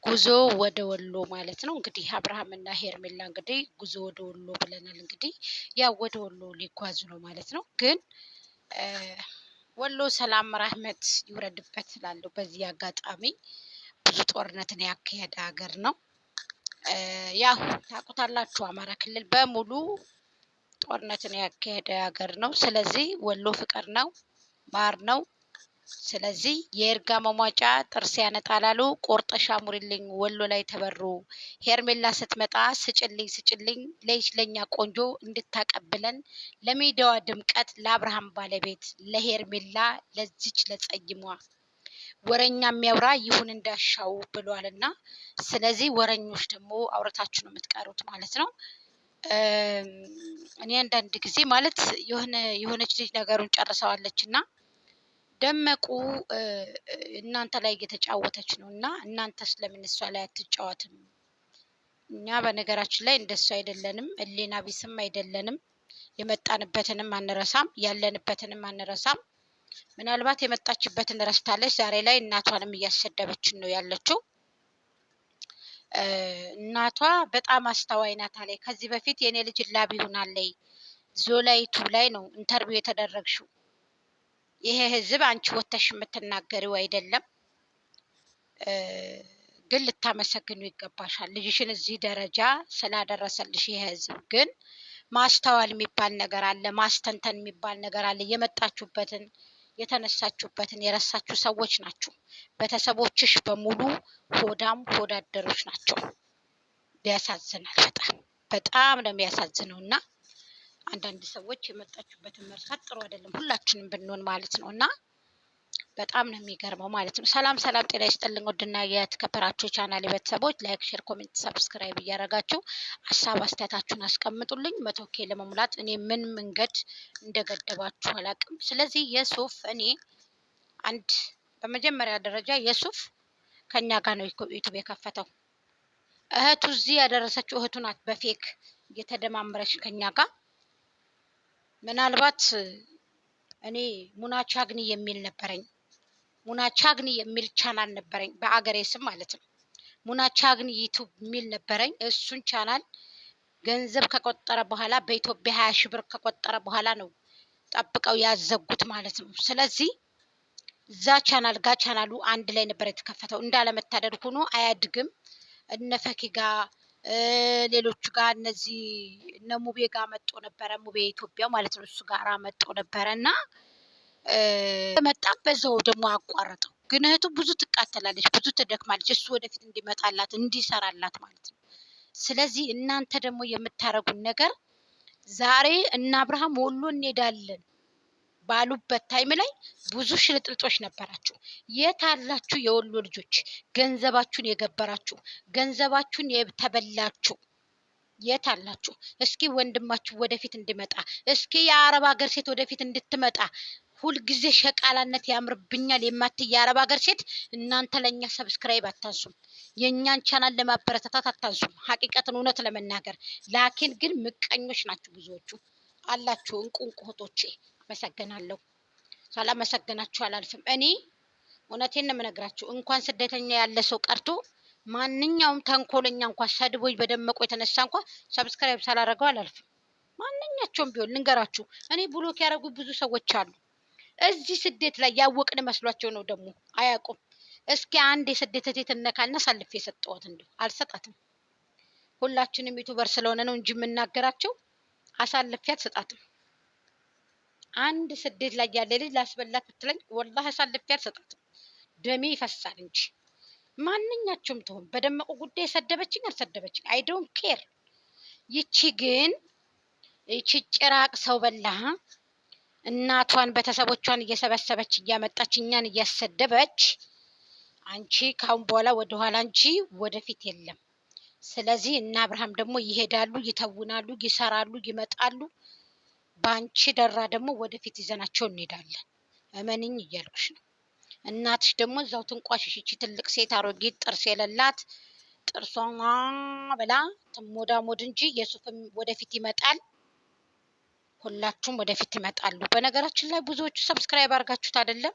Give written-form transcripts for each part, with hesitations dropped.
ጉዞ ወደ ወሎ ማለት ነው። እንግዲህ አብርሃም እና ሄርሜላ እንግዲህ ጉዞ ወደ ወሎ ብለናል። እንግዲህ ያው ወደ ወሎ ሊጓዙ ነው ማለት ነው። ግን ወሎ ሰላም ራህመት ይውረድበት እላለሁ። በዚህ አጋጣሚ ብዙ ጦርነትን ያካሄደ ሀገር ነው። ያው ታውቁታላችሁ፣ አማራ ክልል በሙሉ ጦርነትን ያካሄደ ሀገር ነው። ስለዚህ ወሎ ፍቅር ነው፣ ማር ነው። ስለዚህ የእርጋ መሟጫ ጥርስ ያነጣላሉ። ቆርጠሻ ሙሪልኝ ወሎ ላይ ተበሩ። ሄርሜላ ስትመጣ ስጭልኝ ስጭልኝ ለኛ ቆንጆ እንድታቀብለን ለሜዳዋ ድምቀት ለአብርሃም ባለቤት ለሄርሜላ ለዚች ለጸይሟ ወረኛ የሚያወራ ይሁን እንዳሻው ብሏልና፣ ስለዚህ ወረኞች ደግሞ አውረታችሁ ነው የምትቀሩት ማለት ነው። እኔ አንዳንድ ጊዜ ማለት የሆነች ልጅ ነገሩን ጨርሰዋለች እና ደመቁ እናንተ ላይ እየተጫወተች ነው እና እናንተ ስለምን እሷ ላይ አትጫወትም? እኛ በነገራችን ላይ እንደሱ አይደለንም፣ እሌና ቢስም አይደለንም። የመጣንበትንም አንረሳም፣ ያለንበትንም አንረሳም። ምናልባት የመጣችበትን ረስታለች። ዛሬ ላይ እናቷንም እያሰደበችን ነው ያለችው። እናቷ በጣም አስተዋይ ናት አለ። ከዚህ በፊት የኔ ልጅ ላብ ይሆናለይ ዞላ ዩቱብ ላይ ነው ኢንተርቪው የተደረግሽው። ይሄ ህዝብ አንቺ ወተሽ የምትናገሪው አይደለም፣ ግን ልታመሰግኑ ይገባሻል። ልጅሽን እዚህ ደረጃ ስላደረሰልሽ ይሄ ህዝብ። ግን ማስተዋል የሚባል ነገር አለ፣ ማስተንተን የሚባል ነገር አለ። የመጣችሁበትን የተነሳችሁበትን የረሳችሁ ሰዎች ናችሁ። ቤተሰቦችሽ በሙሉ ሆዳም ሆዳደሮች ናቸው። ያሳዝናል። በጣም በጣም ነው የሚያሳዝነው። እና አንዳንድ ሰዎች የመጣችሁበትን መርሳት ጥሩ አይደለም፣ ሁላችንም ብንሆን ማለት ነው። እና በጣም ነው የሚገርመው ማለት ነው። ሰላም ሰላም፣ ጤና ይስጥልኝ ውድና የተከበራችሁ ቻናል ቤተሰቦች፣ ላይክ፣ ሼር፣ ኮሜንት፣ ሰብስክራይብ እያደረጋችሁ ሀሳብ አስተያየታችሁን አስቀምጡልኝ። 100K ለመሙላት እኔ ምን መንገድ እንደገደባችሁ አላውቅም። ስለዚህ የሱፍ እኔ አንድ በመጀመሪያ ደረጃ የሱፍ ከኛ ጋር ነው ዩቲዩብ የከፈተው። እህቱ እዚህ ያደረሰችው እህቱ ናት፣ በፌክ እየተደማመረች ከኛ ጋር። ምናልባት እኔ ሙናቻግኒ የሚል ነበረኝ፣ ሙናቻግኒ የሚል ቻናል ነበረኝ በአገሬ ስም ማለት ነው። ሙናቻግኒ ዩቲዩብ የሚል ነበረኝ። እሱን ቻናል ገንዘብ ከቆጠረ በኋላ በኢትዮጵያ 20 ሺህ ብር ከቆጠረ በኋላ ነው ጠብቀው ያዘጉት ማለት ነው። ስለዚህ እዛ ቻናል ጋር ቻናሉ አንድ ላይ ነበር የተከፈተው። እንዳለመታደል ሆኖ አያድግም። እነ ፈኪ ጋር ሌሎቹ ጋር እነዚህ እነ ሙቤ ጋር መጥቶ ነበረ፣ ሙቤ ኢትዮጵያ ማለት ነው። እሱ ጋር መጥቶ ነበረ እና መጣ፣ በዛው ደግሞ አቋረጠው። ግን እህቱ ብዙ ትቃተላለች፣ ብዙ ትደክማለች፣ እሱ ወደፊት እንዲመጣላት እንዲሰራላት ማለት ነው። ስለዚህ እናንተ ደግሞ የምታረጉን ነገር ዛሬ እና አብርሃም ወሎ እንሄዳለን ባሉበት ታይም ላይ ብዙ ሽልጥልጦች ነበራችሁ። የት አላችሁ የወሎ ልጆች? ገንዘባችሁን የገበራችሁ፣ ገንዘባችሁን የተበላችሁ የት አላችሁ? እስኪ ወንድማችሁ ወደፊት እንዲመጣ፣ እስኪ የአረብ ሀገር ሴት ወደፊት እንድትመጣ። ሁልጊዜ ሸቃላነት ያምርብኛል የማትይ የአረብ ሀገር ሴት እናንተ ለእኛ ሰብስክራይብ አታንሱም፣ የእኛን ቻናል ለማበረታታት አታንሱም። ሀቂቀትን እውነት ለመናገር ላኪን ግን ምቀኞች ናችሁ ብዙዎቹ አላችሁ። እንቁ እህቶቼ አመሰግናለሁ። ሳላመሰግናችሁ አላልፍም። እኔ እውነቴን ነው የምነግራችሁ። እንኳን ስደተኛ ያለ ሰው ቀርቶ ማንኛውም ተንኮለኛ እንኳን ሰድቦኝ በደመቁ የተነሳ እንኳን ሰብስክራይብ ሳላደርገው አላልፍም። ማንኛቸውም ቢሆን ልንገራችሁ፣ እኔ ብሎክ ያደረጉ ብዙ ሰዎች አሉ። እዚህ ስደት ላይ ያወቅን መስሏቸው ነው፣ ደግሞ አያውቁም። እስኪ አንድ የስደት እህቴ እነካና ሳልፌ የሰጠኋት እንዲሁ አልሰጣትም። ሁላችንም ዩቱበር ስለሆነ ነው እንጂ የምናገራቸው፣ አሳልፌ አልሰጣትም። አንድ ስደት ላይ ያለ ልጅ ላስበላት ብትለኝ ወላሂ አሳልፌ አልሰጣትም። ደሜ ይፈሳል እንጂ ማንኛቸውም ትሆን በደመቁ ጉዳይ የሰደበችኝ አልሰደበችኝ አይ ዶንት ኬር። ይቺ ግን ይቺ ጭራቅ ሰው በላ እናቷን ቤተሰቦቿን እየሰበሰበች እያመጣች እኛን እያሰደበች፣ አንቺ ካሁን በኋላ ወደኋላ እንጂ ወደፊት የለም። ስለዚህ እና አብርሃም ደግሞ ይሄዳሉ፣ ይተውናሉ፣ ይሰራሉ፣ ይመጣሉ። በአንቺ ደራ ደግሞ ወደፊት ይዘናቸው እንሄዳለን። እመንኝ እያልኩሽ ነው። እናትሽ ደግሞ እዛው ትንቋሽሽ። ይቺ ትልቅ ሴት አሮጊት ጥርስ የሌላት ጥርሷን ብላ ትሞዳሞድ እንጂ የሱፍም ወደፊት ይመጣል። ሁላችሁም ወደፊት ይመጣሉ። በነገራችን ላይ ብዙዎቹ ሰብስክራይብ አድርጋችሁት አይደለም።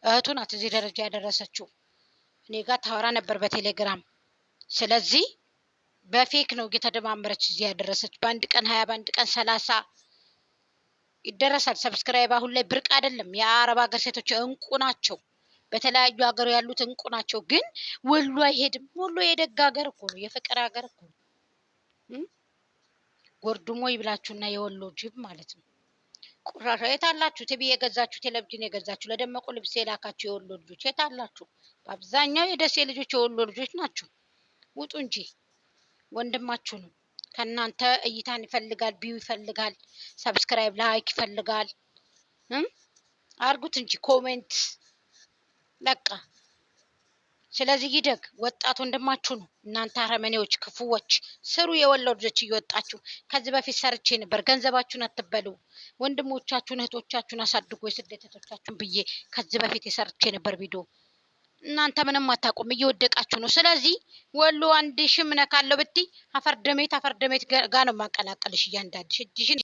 እህቱ ናት እዚህ ደረጃ ያደረሰችው። እኔ ጋር ታወራ ነበር በቴሌግራም ስለዚህ በፌክ ነው እየተደማመረች እዚህ ያደረሰች። በአንድ ቀን 20 በአንድ ቀን 30 ይደረሳል ሰብስክራይብ። አሁን ላይ ብርቅ አይደለም። የአረብ ሀገር ሴቶች እንቁ ናቸው። በተለያዩ ሀገር ያሉት እንቁ ናቸው። ግን ወሎ አይሄድም። ወሎ የደግ ሀገር እኮ ነው፣ የፍቅር ሀገር እኮ ነው። ጎርድሞ ይብላችሁና የወሎ ጅብ ማለት ነው። ቁራሻ የት አላችሁ? ቲቪ የገዛችሁ፣ ቴሌቪዥን የገዛችሁ፣ ለደመቁ ልብስ የላካችሁ የወሎ ልጆች የት አላችሁ? በአብዛኛው የደሴ ልጆች የወሎ ልጆች ናቸው። ውጡ እንጂ ወንድማችሁ ነው። ከእናንተ እይታን ይፈልጋል፣ ቢዩ ይፈልጋል፣ ሰብስክራይብ ላይክ ይፈልጋል። አርጉት እንጂ ኮሜንት በቃ። ስለዚህ ይደግ ወጣት ወንድማችሁ ነው። እናንተ አረመኔዎች፣ ክፉዎች ስሩ። የወሎ ልጆች እየወጣችሁ ከዚህ በፊት ሰርቼ ነበር። ገንዘባችሁን አትበሉ። ወንድሞቻችሁን እህቶቻችሁን አሳድጎ የስደት እህቶቻችሁን ብዬ ከዚህ በፊት የሰርቼ ነበር ቪዲዮ። እናንተ ምንም አታውቁም፣ እየወደቃችሁ ነው። ስለዚህ ወሎ አንድ ሽም ነካለው ብትይ አፈርደሜት ጋር ነው ማቀላቀልሽ። እያንዳንድሽ እጅሽን